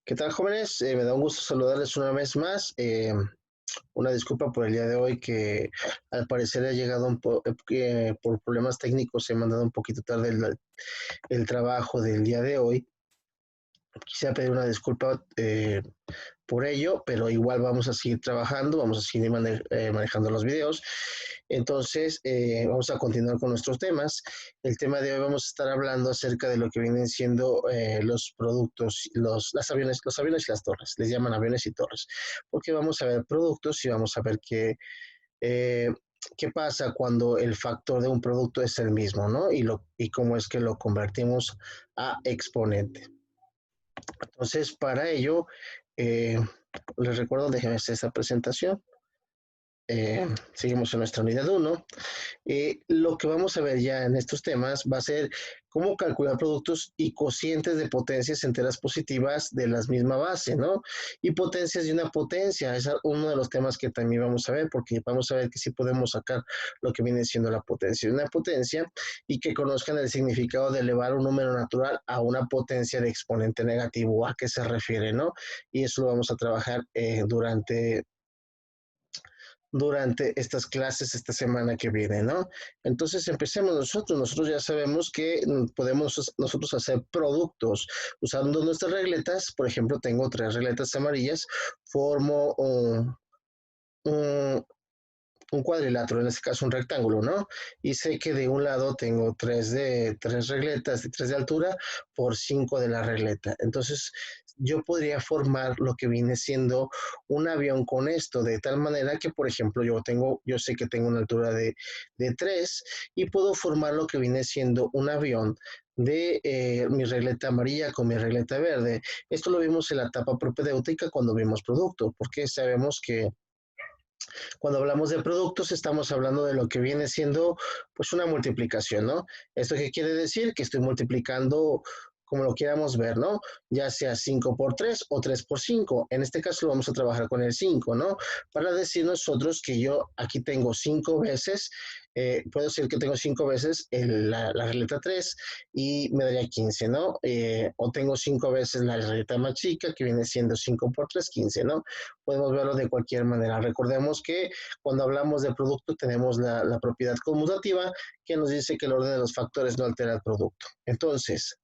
¿Qué tal, jóvenes? Me da un gusto saludarles una vez más. Una disculpa por el día de hoy que al parecer ha llegado que por problemas técnicos he mandado un poquito tarde el trabajo del día de hoy. Quisiera pedir una disculpa por ello, pero igual vamos a seguir trabajando, vamos a seguir manejando los videos. Entonces, vamos a continuar con nuestros temas. El tema de hoy vamos a estar hablando acerca de lo que vienen siendo los productos, los aviones y las torres. Les llaman aviones y torres, porque vamos a ver productos y vamos a ver eh, qué pasa cuando el factor de un producto es el mismo, ¿no? Y cómo es que lo convertimos a exponente. Entonces, para ello, eh, les recuerdo, déjenme hacer esta presentación. Seguimos en nuestra unidad 1. Lo que vamos a ver ya en estos temas va a ser cómo calcular productos y cocientes de potencias enteras positivas de la misma base, ¿no? Y potencias de una potencia, es uno de los temas que también vamos a ver, porque vamos a ver que sí podemos sacar lo que viene siendo la potencia de una potencia y que conozcan el significado de elevar un número natural a una potencia de exponente negativo, a qué se refiere, ¿no? Y eso lo vamos a trabajar durante estas clases esta semana que viene, ¿no? Entonces empecemos nosotros ya sabemos que podemos nosotros hacer productos usando nuestras regletas. Por ejemplo, tengo tres regletas amarillas, formo un, un cuadrilátero, en este caso un rectángulo, ¿no? Y sé que de un lado tengo tres regletas de 3 de altura por 5 de la regleta. Entonces, yo podría formar lo que viene siendo un avión con esto, de tal manera que, por ejemplo, yo sé que tengo una altura de 3 y puedo formar lo que viene siendo un avión de mi regleta amarilla con mi regleta verde. Esto lo vimos en la etapa propedéutica cuando vimos producto, porque sabemos que cuando hablamos de productos, estamos hablando de lo que viene siendo pues una multiplicación, ¿no? ¿Esto qué quiere decir? Que estoy multiplicando como lo quieramos ver, ¿no? Ya sea 5 por 3 o 3 por 5. En este caso lo vamos a trabajar con el 5, ¿no? Para decir nosotros que yo aquí tengo 5 veces, puedo decir que tengo 5 veces la letra 3 y me daría 15, ¿no? O tengo 5 veces la letra más chica, que viene siendo 5 por 3, 15, ¿no? Podemos verlo de cualquier manera. Recordemos que cuando hablamos de producto tenemos la propiedad conmutativa que nos dice que el orden de los factores no altera el producto. Entonces,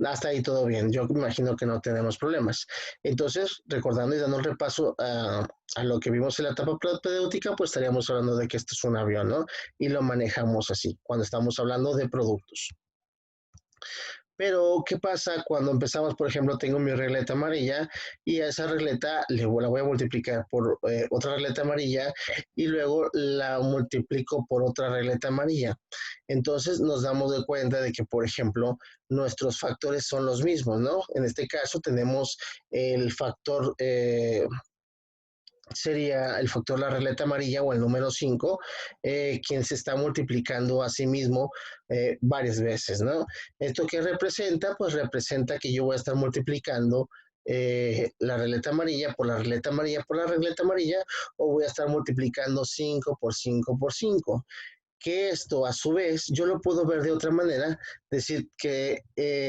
hasta ahí todo bien. Yo imagino que no tenemos problemas. Entonces, recordando y dando un repaso a lo que vimos en la etapa propedéutica, pues estaríamos hablando de que esto es un avión, ¿no? Y lo manejamos así, cuando estamos hablando de productos. Pero, ¿qué pasa cuando empezamos? Por ejemplo, tengo mi regleta amarilla y a esa regleta la voy a multiplicar por otra regleta amarilla y luego la multiplico por otra regleta amarilla. Entonces nos damos de cuenta de que, por ejemplo, nuestros factores son los mismos, ¿no? En este caso tenemos el factor sería el factor la regleta amarilla o el número 5, quien se está multiplicando a sí mismo varias veces, ¿no? ¿Esto qué representa? Pues representa que yo voy a estar multiplicando la regleta amarilla por la regleta amarilla por la regleta amarilla, o voy a estar multiplicando 5 por 5 por 5. Que esto a su vez yo lo puedo ver de otra manera, decir que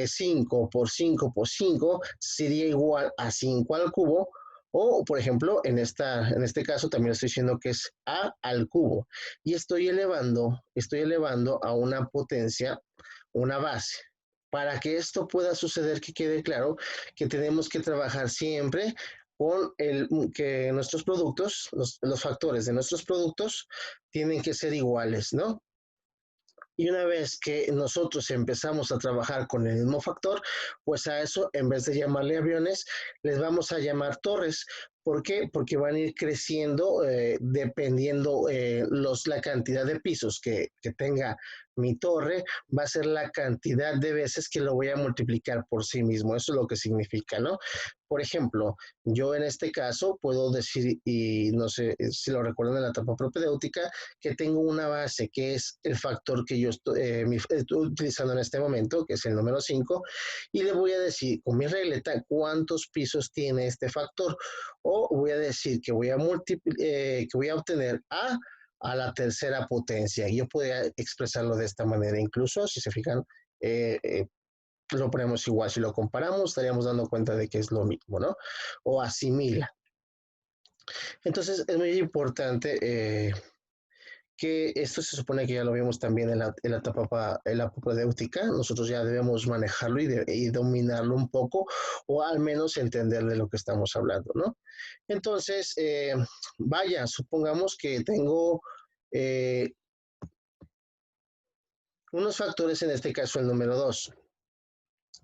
5 por 5 por 5 sería igual a 5 al cubo, o por ejemplo en este caso también estoy diciendo que es a al cubo, y estoy elevando a una potencia, una base. Para que esto pueda suceder, que quede claro que tenemos que trabajar siempre con que nuestros productos, los factores de nuestros productos tienen que ser iguales, ¿no? Y una vez que nosotros empezamos a trabajar con el mismo factor, pues a eso, en vez de llamarle aviones, les vamos a llamar torres. ¿Por qué? Porque van a ir creciendo dependiendo la cantidad de pisos que tenga mi torre, va a ser la cantidad de veces que lo voy a multiplicar por sí mismo. Eso es lo que significa, ¿no? Por ejemplo, yo en este caso puedo decir, y no sé si lo recuerdan en la etapa propedéutica, que tengo una base que es el factor que yo estoy utilizando en este momento, que es el número 5, y le voy a decir con mi regleta cuántos pisos tiene este factor, o voy a decir que que voy a obtener a la tercera potencia. Yo podría expresarlo de esta manera, incluso si se fijan, eh, eh, lo ponemos igual. Si lo comparamos, estaríamos dando cuenta de que es lo mismo, ¿no? O asimila. Entonces, es muy importante que esto se supone que ya lo vimos también en la etapa propedéutica. Nosotros ya debemos manejarlo y dominarlo un poco, o al menos entender de lo que estamos hablando, ¿no? Entonces, vaya, supongamos que tengo eh, unos factores, en este caso el número 2.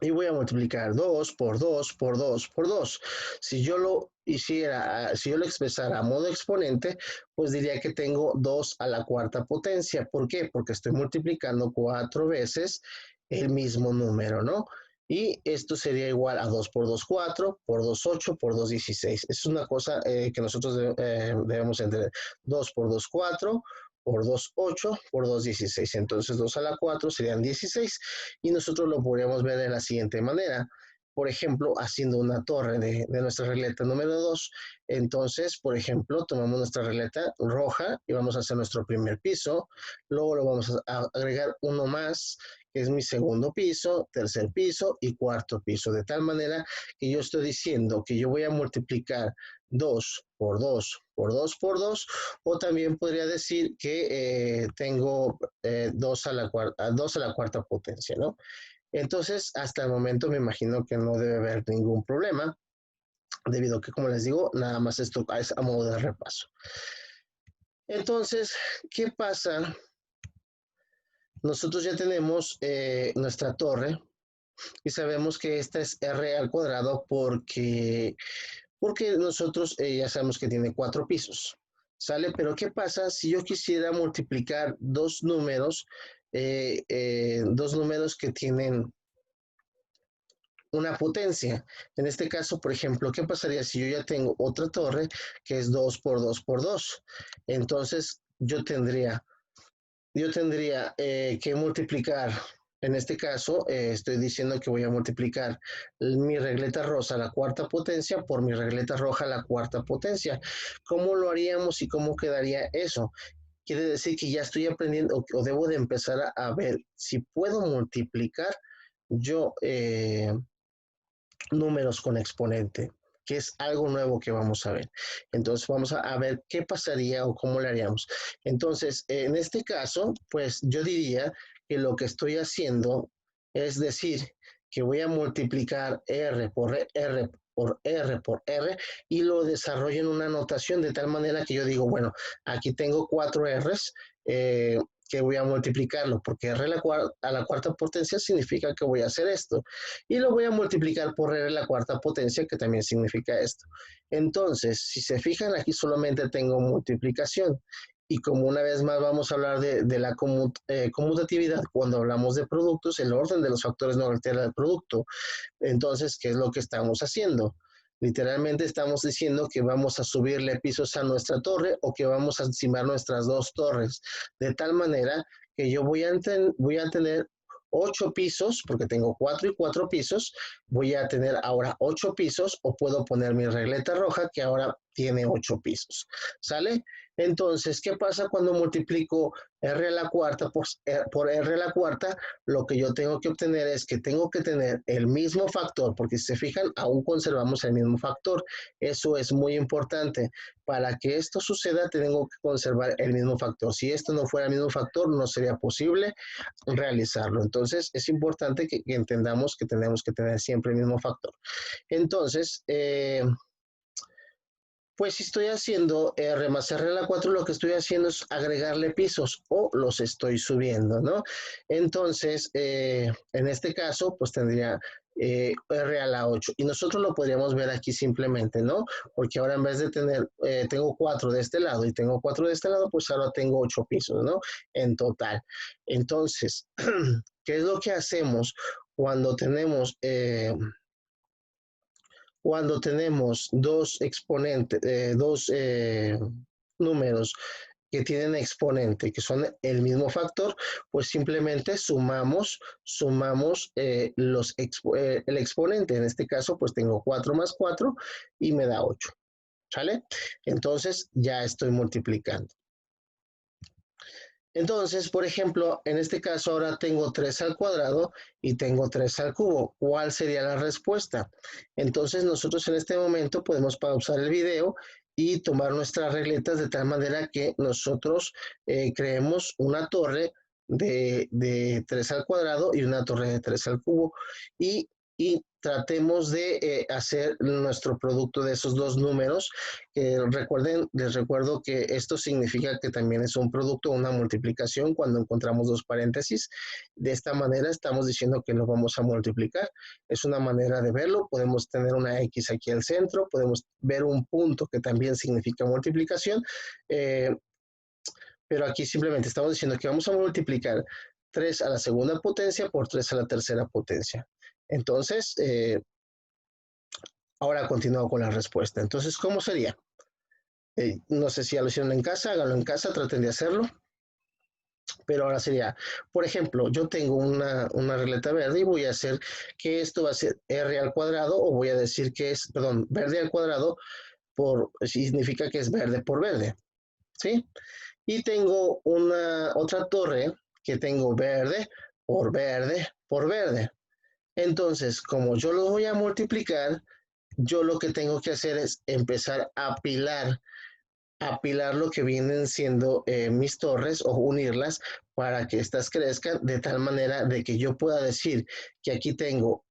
Y voy a multiplicar 2 por 2 por 2 por 2. Si yo lo hiciera, si yo lo expresara a modo exponente, pues diría que tengo 2 a la cuarta potencia. ¿Por qué? Porque estoy multiplicando 4 veces el mismo número, ¿no? Y esto sería igual a 2 por 2, 4, por 2, 8, por 2, 16. Es una cosa que nosotros debemos entender. 2 por 2, 4, por 2, 8, por 2, 16. Entonces 2 a la 4 serían 16 y nosotros lo podríamos ver de la siguiente manera. Por ejemplo, haciendo una torre de nuestra regleta número 2. Entonces, por ejemplo, tomamos nuestra regleta roja y vamos a hacer nuestro primer piso. Luego lo vamos a agregar uno más, que es mi segundo piso, tercer piso y cuarto piso. De tal manera que yo estoy diciendo que yo voy a multiplicar 2 por 2 por 2 por 2, o también podría decir que tengo 2 a la cuarta potencia, ¿no? Entonces, hasta el momento me imagino que no debe haber ningún problema, debido a que, como les digo, nada más esto es a modo de repaso. Entonces, ¿qué pasa? Nosotros ya tenemos nuestra torre y sabemos que esta es r al cuadrado porque nosotros ya sabemos que tiene 4 pisos, ¿sale? Pero ¿qué pasa si yo quisiera multiplicar dos números que tienen una potencia? En este caso, por ejemplo, ¿qué pasaría si yo ya tengo otra torre que es 2 por 2 por 2? Entonces, yo tendría que multiplicar, en este caso, estoy diciendo que voy a multiplicar mi regleta rosa a la cuarta potencia por mi regleta roja a la cuarta potencia. ¿Cómo lo haríamos y cómo quedaría eso? Quiere decir que ya estoy aprendiendo o debo de empezar a ver si puedo multiplicar yo números con exponente, que es algo nuevo que vamos a ver. Entonces vamos a ver qué pasaría o cómo le haríamos. Entonces, en este caso, pues yo diría que lo que estoy haciendo es decir que voy a multiplicar R por R por R por R y lo desarrollo en una notación de tal manera que yo digo, bueno, aquí tengo 4 R's, que voy a multiplicarlo, porque R a la cuarta potencia significa que voy a hacer esto y lo voy a multiplicar por r a la cuarta potencia, que también significa esto. Entonces, si se fijan, aquí solamente tengo multiplicación. Y como una vez más vamos a hablar de la conmutatividad, cuando hablamos de productos, el orden de los factores no altera el producto. Entonces, ¿qué es lo que estamos haciendo? Literalmente estamos diciendo que vamos a subirle pisos a nuestra torre o que vamos a encimar nuestras dos torres, de tal manera que yo voy a tener 8 pisos, porque tengo 4 y 4 pisos, voy a tener ahora 8 pisos, o puedo poner mi regleta roja que ahora tiene 8 pisos, ¿sale? Entonces, ¿qué pasa cuando multiplico r a la cuarta por r a la cuarta? Lo que yo tengo que obtener es que tengo que tener el mismo factor, porque si se fijan, aún conservamos el mismo factor. Eso es muy importante. Para que esto suceda, tengo que conservar el mismo factor. Si esto no fuera el mismo factor, no sería posible realizarlo. Entonces, es importante que entendamos que tenemos que tener siempre el mismo factor. Entonces, pues si estoy haciendo R más R a la 4, lo que estoy haciendo es agregarle pisos o los estoy subiendo, ¿no? Entonces, en este caso, pues tendría R a la 8. Y nosotros lo podríamos ver aquí simplemente, ¿no? Porque ahora en vez de tener, tengo 4 de este lado y tengo 4 de este lado, pues ahora tengo 8 pisos, ¿no? En total. Entonces, ¿qué es lo que hacemos cuando tenemos dos exponentes, dos números que tienen exponente, que son el mismo factor, pues simplemente sumamos el exponente. En este caso, pues tengo 4 más 4 y me da 8. ¿Sale? Entonces ya estoy multiplicando. Entonces, por ejemplo, en este caso ahora tengo 3 al cuadrado y tengo 3 al cubo. ¿Cuál sería la respuesta? Entonces nosotros en este momento podemos pausar el video y tomar nuestras regletas de tal manera que nosotros creemos una torre de 3 al cuadrado y una torre de 3 al cubo y, y tratemos de hacer nuestro producto de esos dos números. Recuerden, les recuerdo que esto significa que también es un producto, una multiplicación cuando encontramos dos paréntesis. De esta manera estamos diciendo que lo vamos a multiplicar. Es una manera de verlo. Podemos tener una X aquí al centro, podemos ver un punto que también significa multiplicación, eh, pero aquí simplemente estamos diciendo que vamos a multiplicar 3 a la segunda potencia por 3 a la tercera potencia. Entonces, ahora continúo con la respuesta. Entonces, ¿cómo sería? No sé si ya lo hicieron en casa, háganlo en casa, traten de hacerlo. Pero ahora sería, por ejemplo, yo tengo una regleta verde y voy a hacer que esto va a ser R al cuadrado, o voy a decir que es, perdón, verde al cuadrado, significa que es verde por verde, ¿sí? Y tengo una otra torre que tengo verde por verde por verde. Entonces, como yo lo voy a multiplicar, yo lo que tengo que hacer es empezar a apilar lo que vienen siendo mis torres o unirlas para que éstas crezcan de tal manera de que yo pueda decir que aquí tengo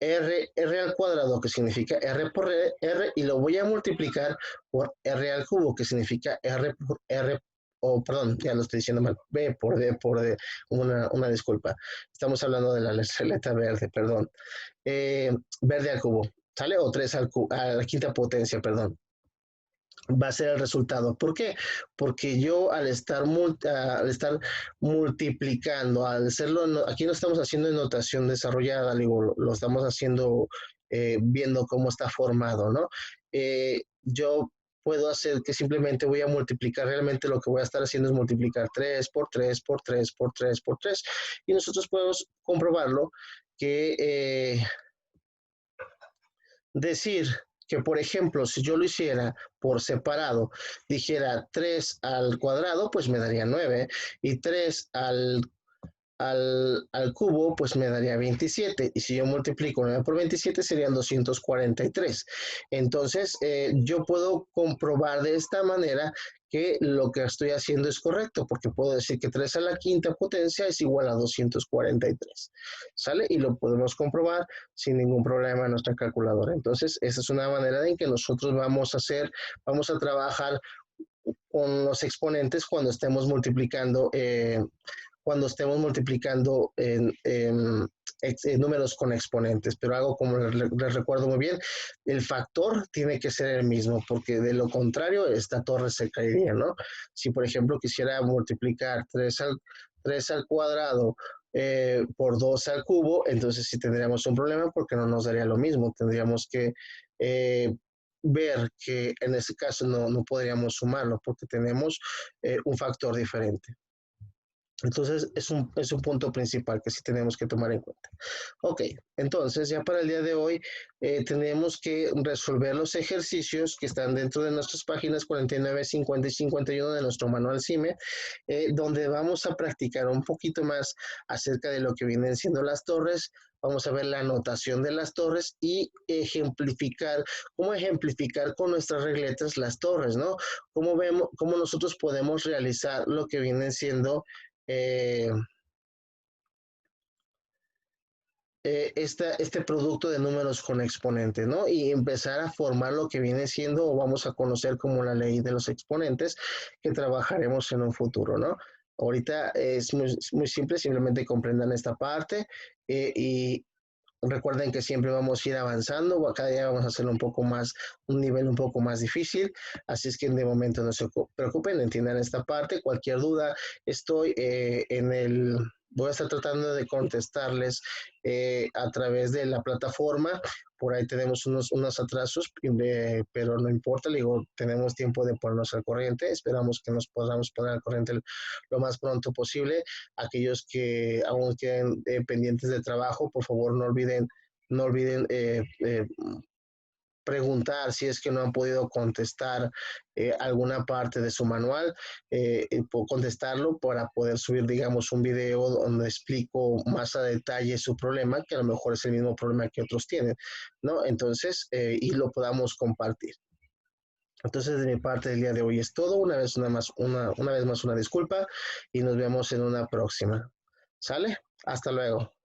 R al cuadrado, que significa R por R, y lo voy a multiplicar por R al cubo, que significa R por R, o perdón, ya lo estoy diciendo mal, B por D por D, una disculpa. Estamos hablando de la letra verde, perdón. Verde al cubo, ¿sale? O 3 al cubo, a la quinta potencia, perdón, va a ser el resultado. ¿Por qué? Porque yo al estar multiplicando, al hacerlo, aquí no estamos haciendo en notación desarrollada, digo, lo estamos haciendo viendo cómo está formado, ¿no? Yo puedo hacer que simplemente voy a multiplicar, realmente lo que voy a estar haciendo es multiplicar 3 por 3 por 3 por 3 por 3 y nosotros podemos comprobarlo que decir que, por ejemplo, si yo lo hiciera por separado, dijera 3 al cuadrado, pues me daría 9, y 3 al cubo, pues me daría 27. Y si yo multiplico 9 por 27, serían 243. Entonces, yo puedo comprobar de esta manera que lo que estoy haciendo es correcto, porque puedo decir que 3 a la quinta potencia es igual a 243. ¿Sale? Y lo podemos comprobar sin ningún problema en nuestra calculadora. Entonces, esa es una manera en que nosotros vamos a trabajar con los exponentes cuando estemos multiplicando en números con exponentes, pero algo como les recuerdo muy bien, el factor tiene que ser el mismo, porque de lo contrario esta torre se caería, ¿no? Si por ejemplo quisiera multiplicar 3 al cuadrado por 2 al cubo, entonces sí tendríamos un problema porque no nos daría lo mismo, tendríamos que ver que en ese caso no podríamos sumarlo porque tenemos un factor diferente. Entonces, es un punto principal que sí tenemos que tomar en cuenta. Ok, entonces ya para el día de hoy tenemos que resolver los ejercicios que están dentro de nuestras páginas 49, 50 y 51 de nuestro manual CIME, donde vamos a practicar un poquito más acerca de lo que vienen siendo las torres. Vamos a ver la anotación de las torres y cómo ejemplificar con nuestras regletas las torres, ¿no? Cómo nosotros podemos realizar lo que vienen siendo eh, este producto de números con exponentes, ¿no? Y empezar a formar lo que viene siendo o vamos a conocer como la ley de los exponentes que trabajaremos en un futuro, ¿no? Ahorita es muy simple, simplemente comprendan esta parte y recuerden que siempre vamos a ir avanzando, cada día vamos a hacerlo un nivel un poco más difícil, así es que de momento no se preocupen, entiendan esta parte, cualquier duda, estoy voy a estar tratando de contestarles a través de la plataforma, por ahí tenemos unos atrasos, pero no importa, le digo, tenemos tiempo de ponernos al corriente, esperamos que nos podamos poner al corriente lo más pronto posible. Aquellos que aún queden pendientes de trabajo, por favor no olviden preguntar si es que no han podido contestar alguna parte de su manual, puedo contestarlo para poder subir, digamos, un video donde explico más a detalle su problema, que a lo mejor es el mismo problema que otros tienen, ¿no? Entonces, y lo podamos compartir. Entonces, de mi parte, el día de hoy es todo. Una vez más una disculpa y nos vemos en una próxima. ¿Sale? Hasta luego.